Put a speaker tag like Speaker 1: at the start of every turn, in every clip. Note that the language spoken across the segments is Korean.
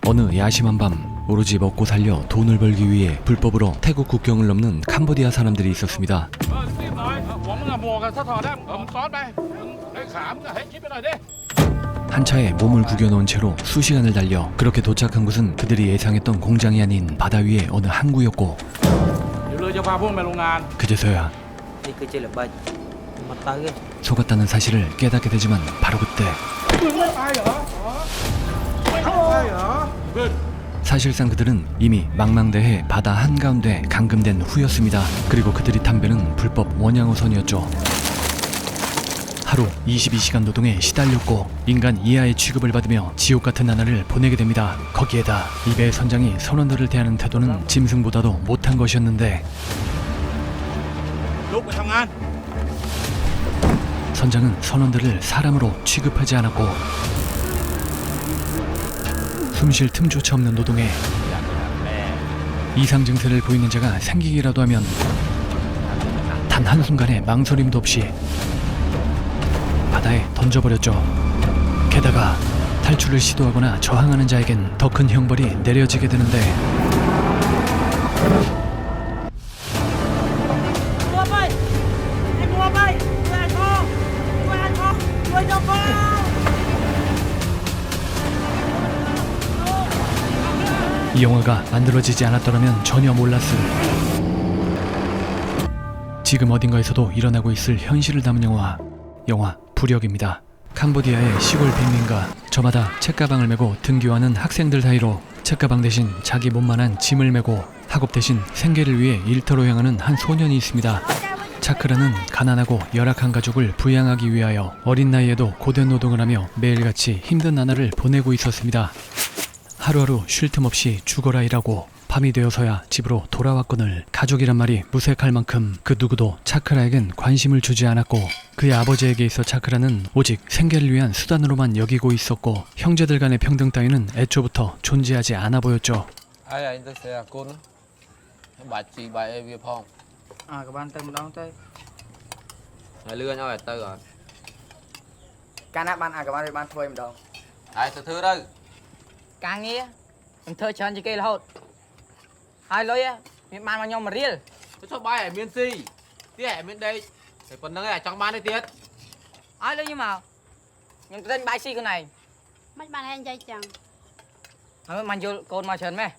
Speaker 1: 어느 야심한 밤 오로지 먹고 살려 돈을 벌기 위해 불법으로 태국 국경을 넘는 캄보디아 사람들이 있었습니다. 한 차에 몸을 구겨놓은 채로 수시간을 달려 그렇게 도착한 곳은 그들이 예상했던 공장이 아닌 바다 위의 어느 항구였고 그제서야 속았다는 사실을 깨닫게 되지만 바로 그때 사실상 그들은 이미 망망대해 바다 한가운데 감금된 후였습니다. 그리고 그들이 탄 배는 불법 원양어선이었죠. 하루 22시간 노동에 시달렸고 인간 이하의 취급을 받으며 지옥 같은 나날을 보내게 됩니다. 거기에다 이 배의 선장이 선원들을 대하는 태도는 짐승보다도 못한 것이었는데 선장은 선원들을 사람으로 취급하지 않았고 숨쉴 틈조차 없는 노동에 이상 증세를 보이는 자가 생기기라도 하면 단 한순간의 망설임도 없이 바다에 던져버렸죠. 게다가 탈출을 시도하거나 저항하는 자에겐 더 큰 형벌이 내려지게 되는데 이 영화가 만들어지지 않았더라면 전혀 몰랐을 지금 어딘가에서도 일어나고 있을 현실을 담은 영화 부력입니다. 캄보디아의 시골 빈민가 저마다 책가방을 메고 등교하는 학생들 사이로 책가방 대신 자기 몸만한 짐을 메고 학업 대신 생계를 위해 일터로 향하는 한 소년이 있습니다. 차크라는 가난하고 열악한 가족을 부양하기 위하여 어린 나이에도 고된 노동을 하며 매일같이 힘든 나날을 보내고 있었습니다. 하루하루 쉴 틈 없이 죽어라 일하고 밤이 되어서야 집으로 돌아왔거늘 가족이란 말이 무색할 만큼 그 누구도 차크라에겐 관심을 주지 않았고 그의 아버지에게 있어 차크라는 오직 생계를 위한 수단으로만 여기고 있었고 형제들 간의 평등 따위는 애초부터 존재하지 않아 보였죠.
Speaker 2: càng nghe em thơ chân chỉ cây là hột hai lối á miền ban mà nhau mà riêng
Speaker 3: cho bay ở miền si tiếc ở miền đây phải còn đang ở trong ban đây tiếc
Speaker 2: ai lối như mà nhưng tên bài si con này
Speaker 4: mấy bạn hay chơi chẳng
Speaker 2: mình vô côn mà chân mẹ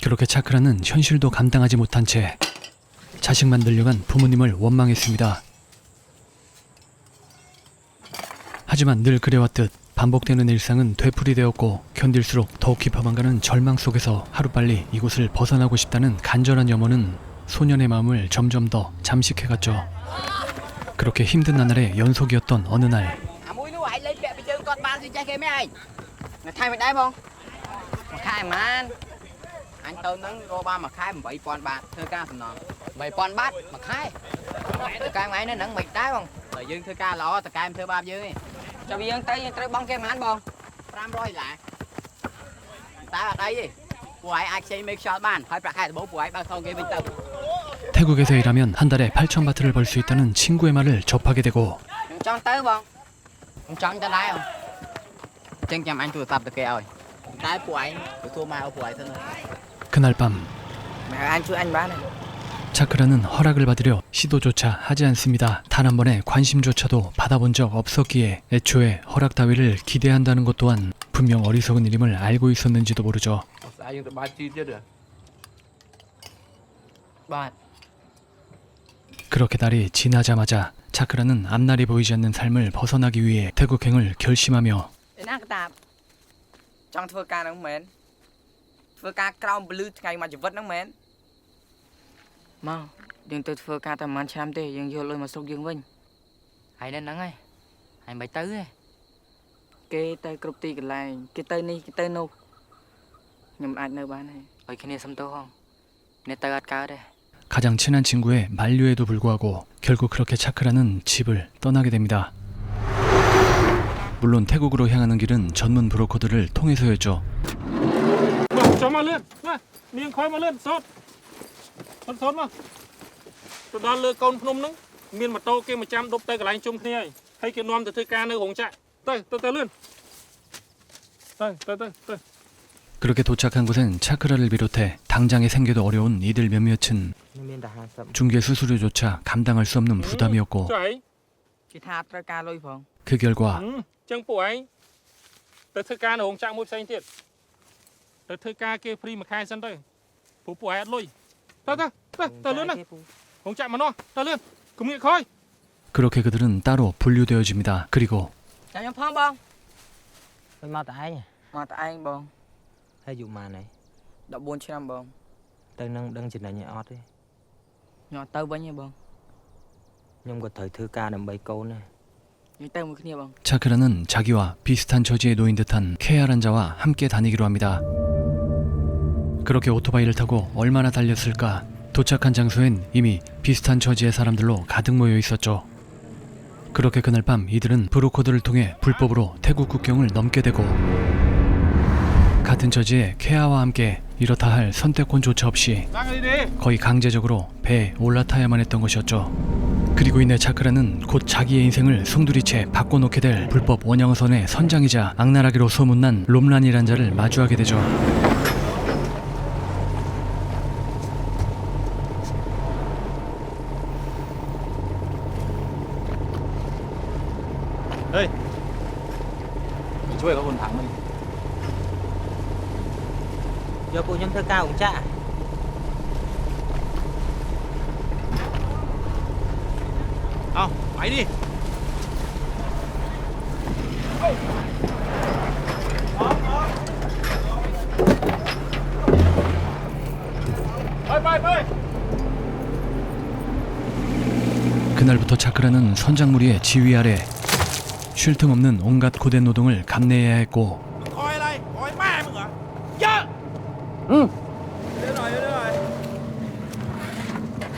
Speaker 1: 그렇게 차크라는 현실도 감당하지 못한 채 자식만 늘려간 부모님을 원망했습니다. 하지만 늘 그래왔듯 반복되는 일상은 되풀이되었고 견딜수록 더욱 깊어만 가는 절망 속에서 하루빨리 이곳을 벗어나고 싶다는 간절한 염원은 소년의 마음을 점점 더 잠식해갔죠. 그렇게 힘든 나날의 연속이었던 어느 날
Speaker 2: cho bây giờ tới bong kem hắn bong
Speaker 3: 500 lại ta ở đây gì của ai chơi make shot ban phải bạc hai bố của ai bao thâu game bình tập
Speaker 1: 태국에서 일하면 한 달에 8,000바트를 벌 수 있다는 친구의 말을 접하게 되고
Speaker 2: cho tới bong
Speaker 3: không chọn cho đái không chân chăm anh tụi tập được kìa rồi đái của anh tụi thua mai của anh thôi
Speaker 1: 그날 밤
Speaker 2: mẹ anh chú anh bán này
Speaker 1: 차크라는 허락을 받으려 시도조차 하지 않습니다. 단 한 번의 관심조차도 받아본 적 없었기에 애초에 허락 따위를 기대한다는 것 또한 분명 어리석은 일임을 알고 있었는지도 모르죠. 그렇게 날이 지나자마자 차크라는 앞날이 보이지 않는 삶을 벗어나기 위해 태국행을 결심하며
Speaker 2: trong thưa ca nó mến thưa ca cao blue ngày mà chỉ vật nó mến mà đừng tôi thưa ca tầm ăn chăm tê dừng vô lôi mà sâu dương vinh hãy nên nắng ấy hãy bày tứ ấy cái tay cột tì cái này cái tay ni cái tay nô nhưng mà ai nơi bán này ở khi này xăm tô không nên tay gạt cá đây
Speaker 1: 가장 친한 친구의 만류에도 불구하고 결국 그렇게 차크라는 집을 떠나게 됩니다. 물론 태국으로 향하는 길은 전문 브로커들을 통해서였죠. 그렇게 도착한 곳엔 차크라를 비롯해 당장에 생계도 어려운 이들 몇몇은 중개 수수료조차 감당할 수 없는 부담이었고
Speaker 2: Chị thaត្រូវការលុយផង
Speaker 1: 그 결과
Speaker 5: ចឹងពួកឯងទៅធ្វើការនៅរោងចក្រមួយផ្សេងទៀតទៅធ្វើការគេព្រីមួយខែសិនទៅពួកឯងអត់លុយទៅលឿនណារោងចក្រមកនោះទៅលឿនកុំងាកខ້ອຍ
Speaker 1: 그렇게 그들은 따로 분류되어집니다. 그리고
Speaker 2: ចាំខ្ញុំផងបង
Speaker 3: មិនមកតឯង
Speaker 2: មកតែឯងបង
Speaker 3: ហើយយូរម៉ានហើយ
Speaker 2: 14ឆ្នាំបង
Speaker 3: ទៅនឹងដឹងចំណេញអត់ទេ
Speaker 2: ខ្ញុំទៅវិញទេបង
Speaker 3: ខ្ញុំក៏ត្រូវធ្វើការដើម្បីកូនដែរ
Speaker 2: យើងទៅមួយគ្នាបង
Speaker 1: 차크라는 자기와 비슷한 처지에 놓인 듯한 케아란 자와 함께 다니기로 합니다. 그렇게 오토바이를 타고 얼마나 달렸을까? 도착한 장소엔 이미 비슷한 처지의 사람들로 가득 모여 있었죠. 그렇게 그날 밤 이들은 브로커들을 통해 불법으로 태국 국경을 넘게 되고 같은 처지의 케아와 함께 이렇다 할 선택권조차 없이 거의 강제적으로 배에 올라타야만 했던 것이었죠. 그리고 이내 차크라는 곧 자기의 인생을 송두리째 바꿔놓게 될 불법 원양어선의 선장이자 악랄하기로 소문난 롬란이란 자를 마주하게 되죠.
Speaker 5: Ê, mày chui có con thẳng mày.
Speaker 3: យកពួកខ្ញុំធ្វើការរោងចក្រ
Speaker 5: Ờ, mày đi. Bơi.
Speaker 1: 그날부터 차크라는 선장무리의 지휘 아래 쉴 틈 없는 온갖 고된 노동을 감내해야 했고
Speaker 5: Coi đây, coi má mày hả? Dạ. Đưa rồi.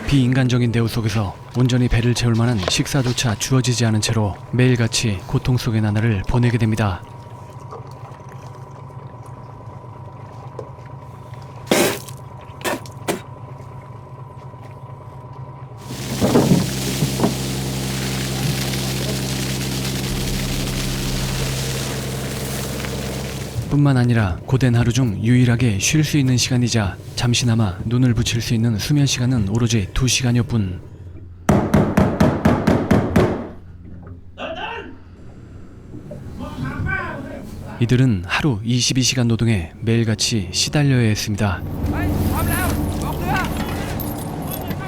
Speaker 1: 비인간적인 대우 속에서 온전히 배를 채울 만한 식사조차 주어지지 않은 채로 매일같이 고통 속의 나날을 보내게 됩니다. 뿐만 아니라 고된 하루 중 유일하게 쉴 수 있는 시간이자 잠시나마 눈을 붙일 수 있는 수면 시간은 오로지 2시간여 뿐. 이들은 하루 22시간 노동에 매일같이 시달려야 했습니다.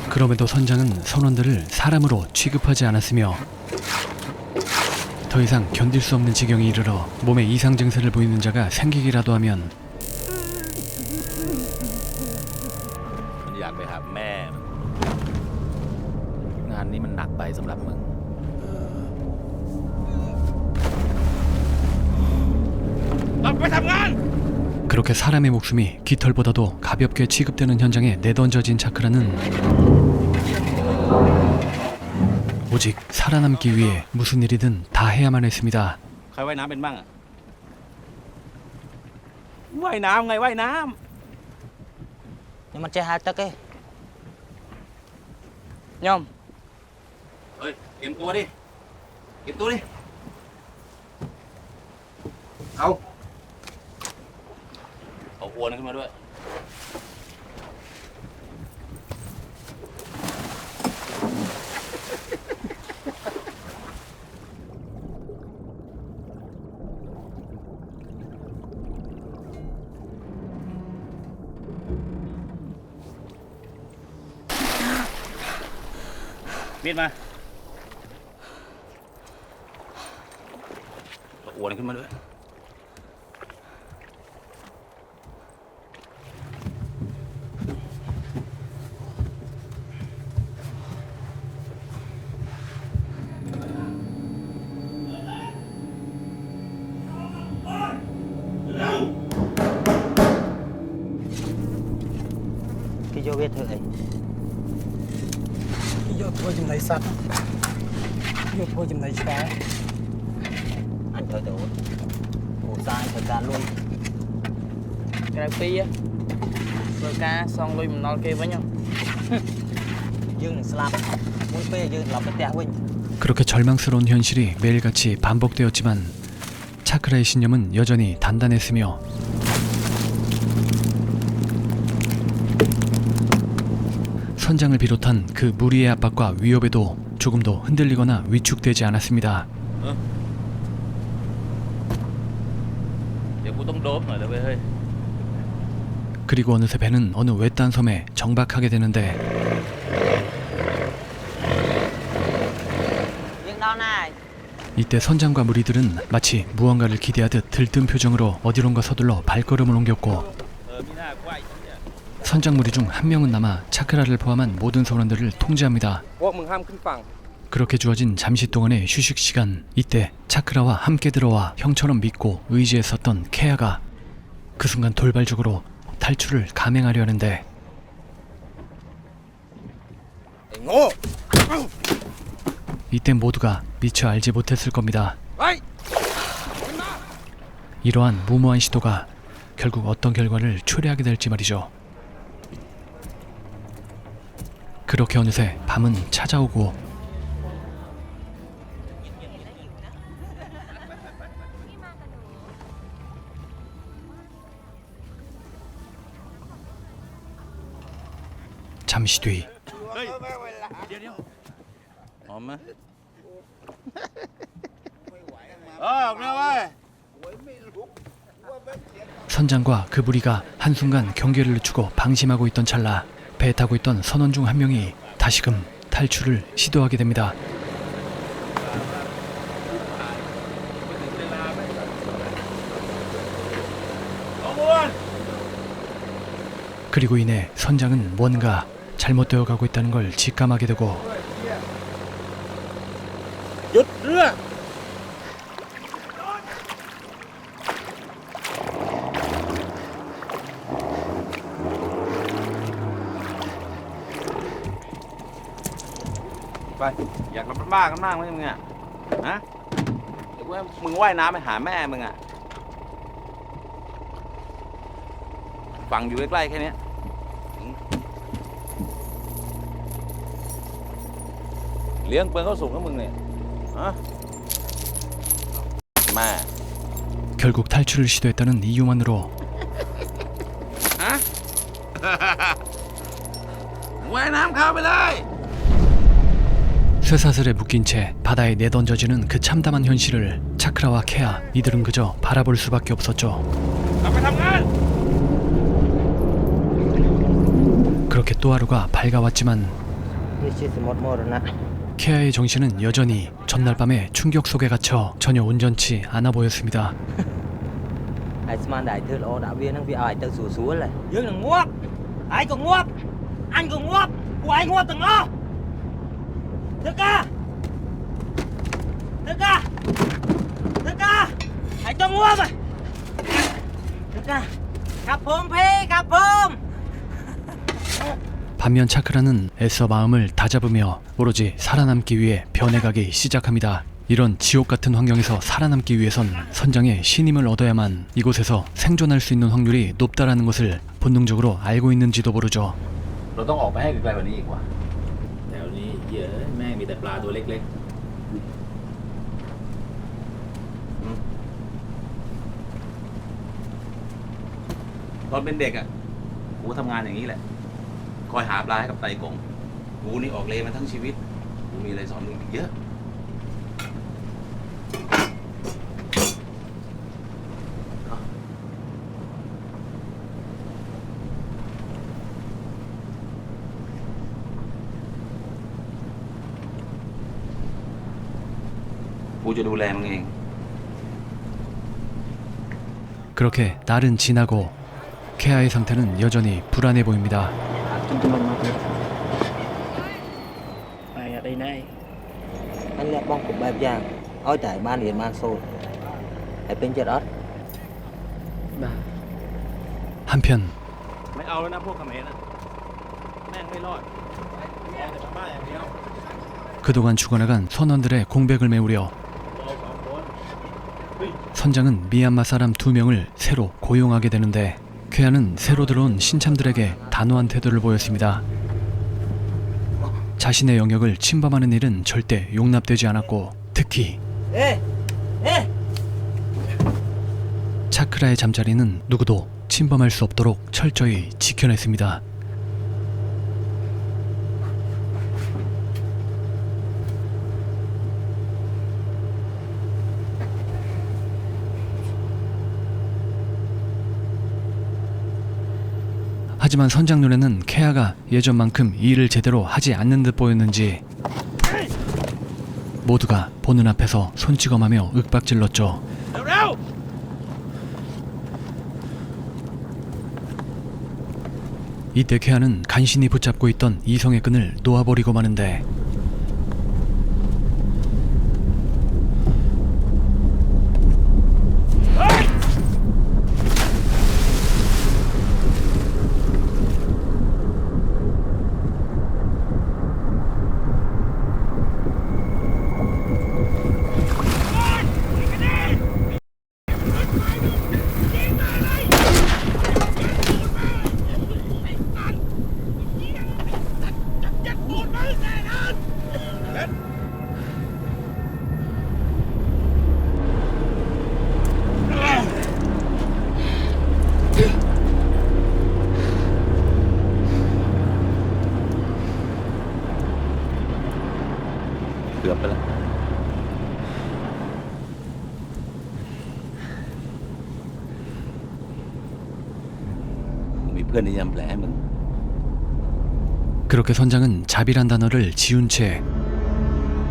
Speaker 1: 그럼에도 선장은 선원들을 사람으로 취급하지 않았으며 더 이상 견딜 수 없는 지경에 이르러 몸에 이상 증세를 보이는 자가 생기기라도 하면
Speaker 6: มันอยากไปหาแม่มันงานนี้มันหนักไปสำหรับมึง
Speaker 5: Phải làm ngang.
Speaker 1: 그렇게 사람의 목숨이 깃털보다도 가볍게 취급되는 현장에 내던져진 차크라는 오직 살아남기 위해 무슨 일이든 다 해야만 했습니다.
Speaker 6: ใครว่ายน้ำเป็นบ้างอะว่ายน้ำไงว่ายน้
Speaker 3: ខ្ញុំមិនចេះហាលទឹកទេ
Speaker 2: ខ្ញុំ
Speaker 6: ำเฮ้ยเตรียมตัวดิเตรียมตัวดิเอาอวนขึ้นมาด้วย มีดมาเอาอวนขึ้นมาด้วย
Speaker 3: គេយកវាធ្វើអី
Speaker 7: យកធ្វើចំណីសត្វយកធ្វើចំណីឆ្កែ
Speaker 3: អញត្រូវទៅពូសាយត្រូវការលុយ
Speaker 2: ក្រៅពីធ្វើការសងលុយបំណុលគេវិញ
Speaker 3: យើងនឹងស្លាប់មួយពេលយើងត្រឡប់ទៅផ្ទះវិញ
Speaker 1: 그렇게 절망스러운 현실이 매일같이 반복되었지만 차크라의 신념은 여전히 단단했으며 선장을 비롯한 그 무리의 압박과 위협에도 조금도 흔들리거나 위축되지 않았습니다.
Speaker 6: Giờ cô tông đốm rồi đó bé ơi.
Speaker 1: 그리고 어느새 배는 어느 외딴 섬에 정박하게 되는데
Speaker 3: Nhưng đâu này?
Speaker 1: 이때 선장과 무리들은 마치 무언가를 기대하듯 들뜬 표정으로 어디론가 서둘러 발걸음을 옮겼고
Speaker 6: Mina của anh.
Speaker 1: 선장 무리 중 한 명은 남아 차크라를 포함한 모든 선원들을 통제합니다. 그렇게 주어진 잠시 동안의 휴식 시간, 이때 차크라와 함께 들어와 형처럼 믿고 의지했었던 케아가 그 순간 돌발적으로 탈출을 감행하려 하는데 이때 모두가 미처 알지 못했을 겁니다. 이러한 무모한 시도가 결국 어떤 결과를 초래하게 될지 말이죠. 그렇게 어느새 밤은 찾아오고 잠시 뒤
Speaker 6: Ổn á.
Speaker 1: 선장과 그 무리가 한순간 경계를 늦추고 방심하고 있던 찰나 배에 타고 있던 선원 중 한 명이 다시금 탈출을 시도하게 됩니다. 그리고 이내 선장은 뭔가 잘못되어 가고 있다는 걸 직감하게 되고
Speaker 6: Vậy,อยากรับบ้ากันมากไหมมึงอ่ะฮะหรือว่ามึงว่ายน้ำไปหาแม่มึงอ่ะฝั่งอยู่ใกล้ๆแค่เนี้ยเลี้ยงเปลืองข้าวสุกนะมึงเนี่ยฮะแม่
Speaker 1: 결국 탈출을 시도했다는 이유만으로
Speaker 6: 와이남 가버려!
Speaker 1: 쇠사슬에 묶인 채 바다에 내던져지는 그 참담한 현실을 차크라와 케아 이들은 그저 바라볼 수밖에 없었죠. 그렇게 또 하루가 밝아왔지만 케아의 정신은 여전히 전날 밤의 충격 속에 갇혀 전혀 온전치 않아 보였습니다.
Speaker 2: Ai mà đại thư lỗ đã viên vì ai tự sủa sủa lại. Dương đừng ngốc. Ai cũng ngốc. Anh cũng ngốc. Của anh ngốc từng ngốc. Thức ca. Thức ca. Thức ca. Anh cho ngốc rồi. Thức ca. Gặp hôm phê, gặp hôm.
Speaker 1: 반면 차크라는 애써 마음을 다잡으며 오로지 살아남기 위해 변해가기 시작합니다. 이런 지옥 같은 환경에서 살아남기 위해선 선장의 신임을 얻어야만 이곳에서 생존할 수 있는 확률이 높다라는 것을 본능적으로 알고 있는지도 모르죠.
Speaker 6: เราต้องออกไปให้ไกลกว่านี้อีกว่าแถวนี้เยอะแม่งมีแต่ปลาตัวเล็กๆตอนเป็นเด็กอ่ะกูทำงานอย่างนี้แหละคอยหาปลาให้กับไตกงกูนี่ออกเลมาทั้งชีวิตกูมีอะไรสอนมึงอีกเยอะกูจะดูแลมึงเอง
Speaker 1: 그렇게 날은 지나고 케아의 상태는 여전히 불안해 보입니다.
Speaker 2: Ai ở đây này. Anh lẹ bong của bẹp giang. Ôi trời ban liền ban sôi. Hãy bên chết ớt.
Speaker 1: 한편
Speaker 6: ไม่เอาแล้วนะพวกเขมรนะแม่งไม่รอด
Speaker 1: 그동안 죽어나간 선원들의 공백을 메우려 선장은 미얀마 사람 2명을 새로 고용하게 되는데 쾌아는 새로 들어온 신참들에게 단호한 태도를 보였습니다. 자신의 영역을 침범하는 일은 절대 용납되지 않았고 특히 차크라의 잠자리는 누구도 침범할 수 없도록 철저히 지켜냈습니다. 하지만 선장 눈에는 케아가 예전만큼 일을 제대로 하지 않는 듯 보였는지 모두가 보는 앞에서 손찌검하며 윽박질렀죠. 이때 케아는 간신히 붙잡고 있던 이성의 끈을 놓아버리고 마는데
Speaker 6: เกือบไปแล้วมีเพื่อนที่ยำแผลให้มึง
Speaker 1: 그렇게 선장은 자비란 단어를 지운 채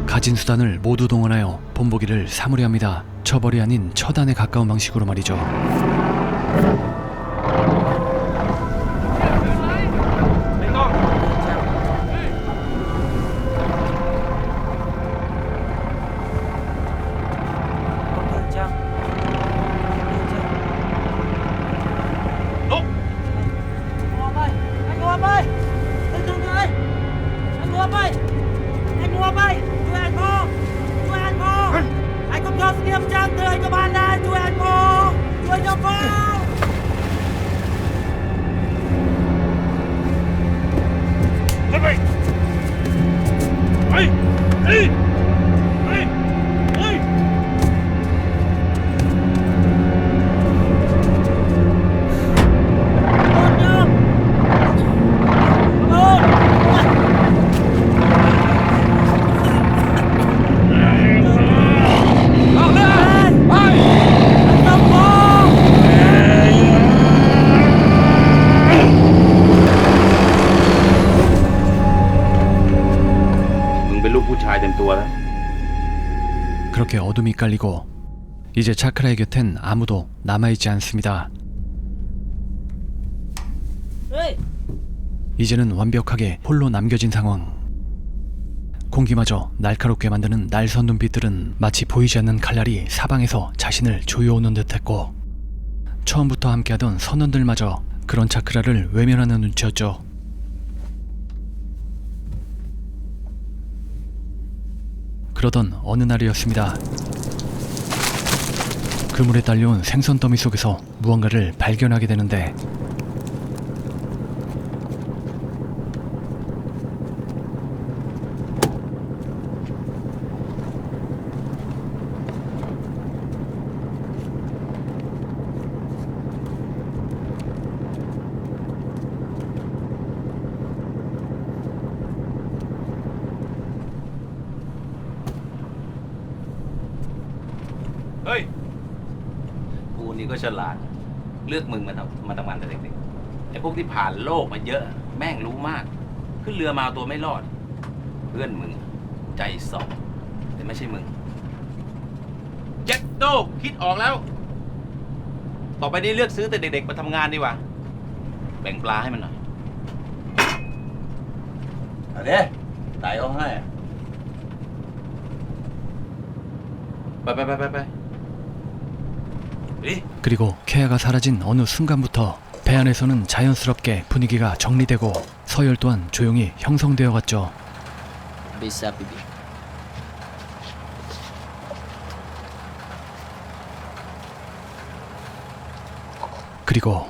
Speaker 1: 가진 수단을 모두 동원하여 본보기를 사무려 합니다. 처벌이 아닌 처단에 가까운 방식으로 말이죠. 그렇게 어둠이 깔리고 이제 차크라의 곁엔 아무도 남아있지 않습니다. 이제는 완벽하게 홀로 남겨진 상황. 공기마저 날카롭게 만드는 날선 눈빛들은 마치 보이지 않는 칼날이 사방에서 자신을 조여오는 듯했고 처음부터 함께하던 선원들마저 그런 차크라를 외면하는 눈치였죠. 그러던 어느 날이었습니다. 그물에 딸려온 생선 더미 속에서 무언가를 발견하게 되는데
Speaker 6: เฮ้ยกูนี่ก็ฉลาดเลือกมึงมาทำงานแต่เด็กๆไอ้พวกที่ผ่านโลกมาเยอะแม่งรู้มากขึ้นเรือมาเอาตัวไม่รอดเพื่อนมึงใจสองแต่ไม่ใช่มึงเจ็ดโตคิดออกแล้วต่อไปนี้เลือกซื้อแต่เด็กๆมาทำงานดีกว่าแบ่งปลาให้มันหน่อยเอาดิตายเขาให้ไป
Speaker 1: 그리고 케아가 사라진 어느 순간부터 배 안에서는 자연스럽게 분위기가 정리되고 서열 또한 조용히 형성되어 갔죠.
Speaker 3: Bisa bibi.
Speaker 1: 그리고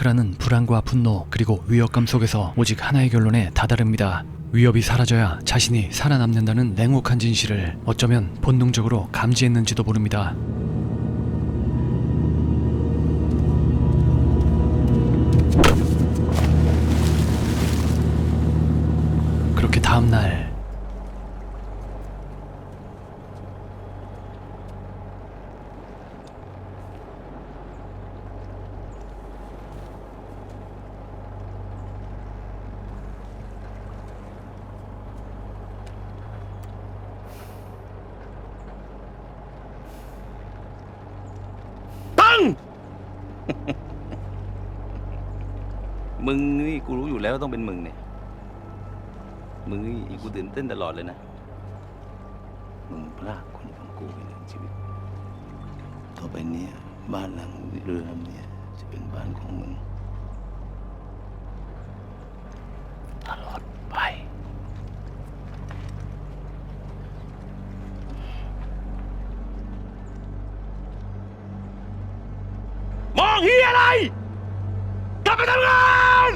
Speaker 1: 차크라는 불안과 분노 그리고 위협감 속에서 오직 하나의 결론에 다다릅니다. 위협이 사라져야 자신이 살아남는다는 냉혹한 진실을 어쩌면 본능적으로 감지했는지도 모릅니다. 그렇게 다음날
Speaker 6: มึงนี่กูรู้อยู่แล้วต้องเป็นมึงเนี่ย มึงนี่กูตื่นเต้นตลอดเลยนะ มึงพลากคนของกูไปหนึ่งชีวิต ต่อไปเนี้ยบ้านหลังเรือลำเนี่ยจะเป็นบ้านของมึงตลอดไป มองเฮียอะไร กลับไปทำงาน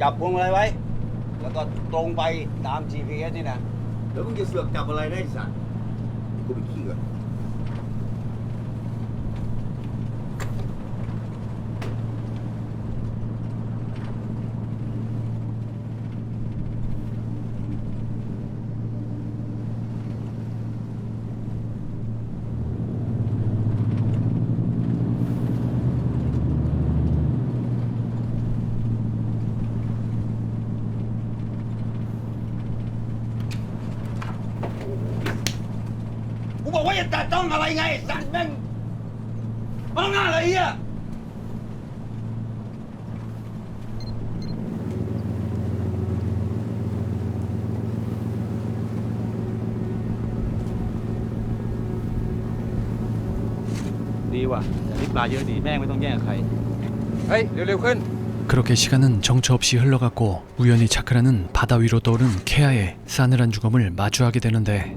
Speaker 8: จับพวงมาลัยไว้ แล้วก็ตรงไปตาม GPS นี่นะ แล้วมึงจะเสือกจับอะไรได้สัตว์กูไปขี้ก่อน กูบอกว่าอย่าตัดต้องอะไรไงไอ้สัตว์แม่งมันต้องงานอะไรเหี้ย
Speaker 9: ดีว่ะแต่นี่ปลาเยอะดีแม่งไม่ต้องแย่งกับใคร
Speaker 5: เฮ้ย เร็วๆขึ้น
Speaker 1: 그렇게 시간은 정처 없이 흘러갔고 우연히 차크라는 바다 위로 떠오른 케아의 싸늘한 죽음을 마주하게 되는데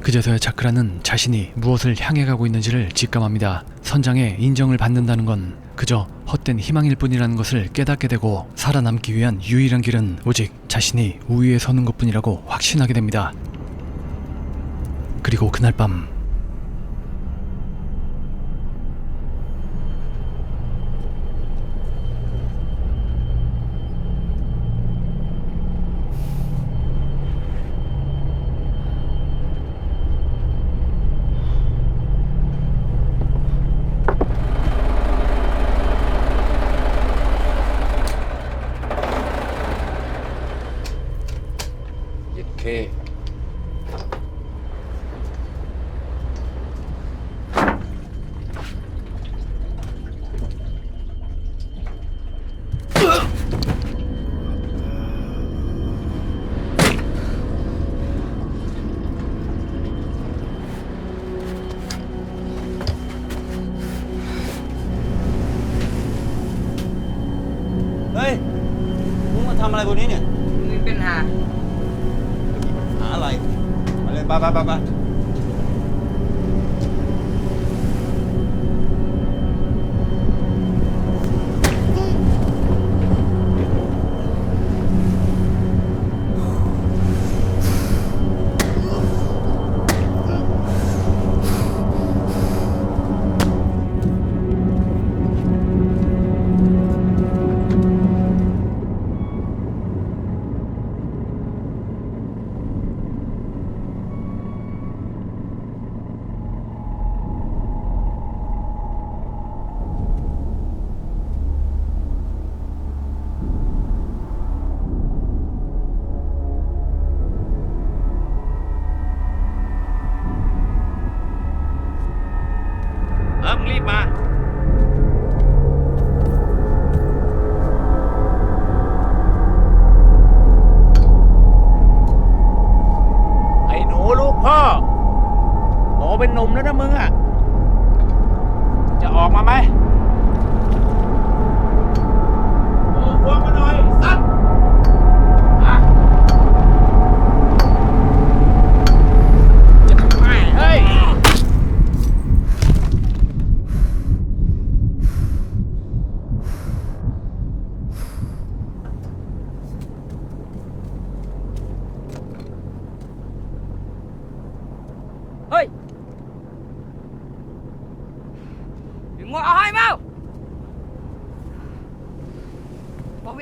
Speaker 1: 그제서야 차크라는 자신이 무엇을 향해 가고 있는지를 직감합니다. 선장의 인정을 받는다는 건 그저 헛된 희망일 뿐이라는 것을 깨닫게 되고 살아남기 위한 유일한 길은 오직 자신이 우위에 서는 것뿐이라고 확신하게 됩니다. 그리고 그날 밤
Speaker 8: เฮ้ย มึงมาทำอะไรบนนี้เนี่ย
Speaker 2: นี่เป็นหา
Speaker 8: หาอะไร มาเลยไป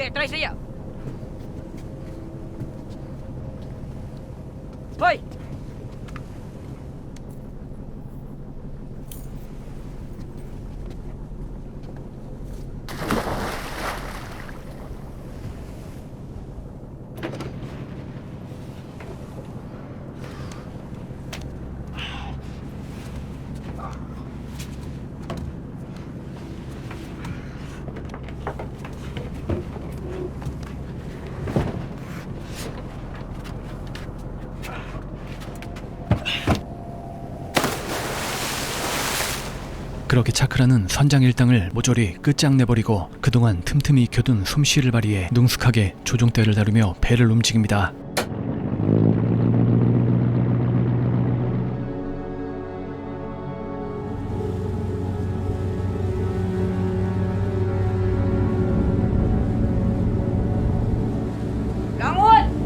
Speaker 2: លាក់ត្រីស្អីហុយ
Speaker 1: 그렇게 차크라는 선장 일당을 모조리 끝장내버리고 그동안 틈틈이 겨둔 솜씨를 발휘해 능숙하게 조종대를 다루며 배를 움직입니다.
Speaker 2: 강원!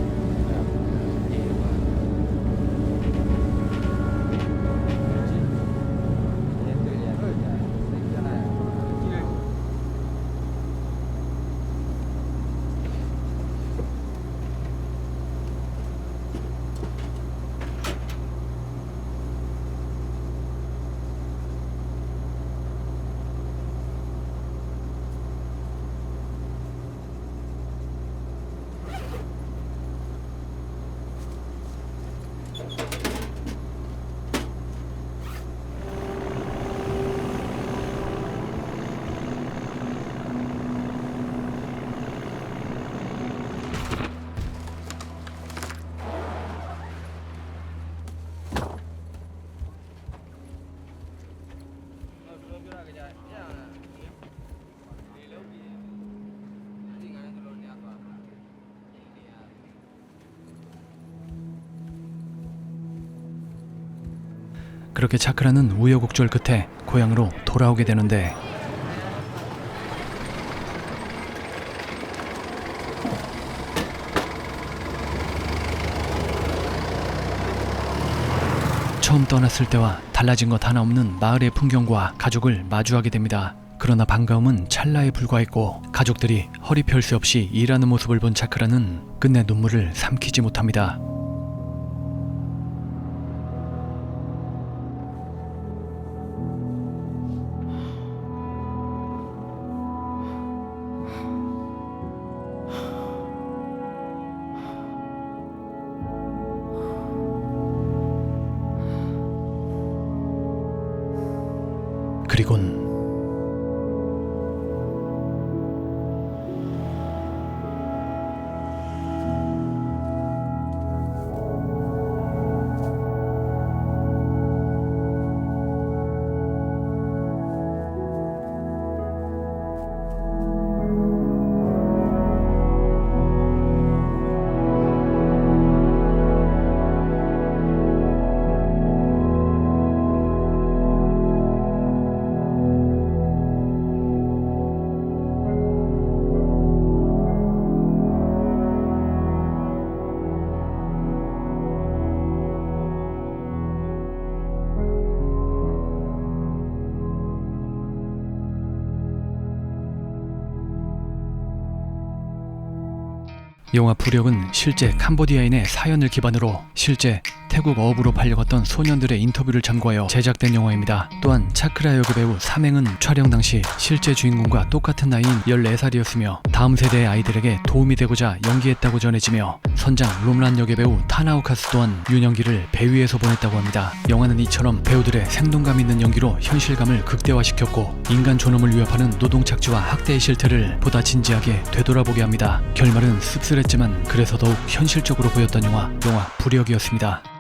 Speaker 1: 그렇게 차크라는 우여곡절 끝에 고향으로 돌아오게 되는데 처음 떠났을 때와 달라진 것 하나 없는 마을의 풍경과 가족을 마주하게 됩니다. 그러나 반가움은 찰나에 불과했고 가족들이 허리 펼 새 없이 일하는 모습을 본 차크라는 끝내 눈물을 삼키지 못합니다. 그리곤 영화 부력은 실제 캄보디아인의 사연을 기반으로 실제 태국 어업으로 팔려갔던 소년들의 인터뷰를 참고하여 제작된 영화입니다. 또한 차크라 역의 배우 삼행은 촬영 당시 실제 주인공과 똑같은 나이인 14살이었으며 다음 세대의 아이들에게 도움이 되고자 연기했다고 전해지며 선장 롬란 역의 배우 타나우카스 또한 윤연기를 배 위에서 보냈다고 합니다. 영화는 이처럼 배우들의 생동감 있는 연기로 현실감을 극대화시켰고 인간 존엄을 위협하는 노동착취와 학대의 실태를 보다 진지하게 되돌아보게 합니다. 결말은 씁쓸했지만 그래서 더욱 현실적으로 보였던 영화 부력이었습니다.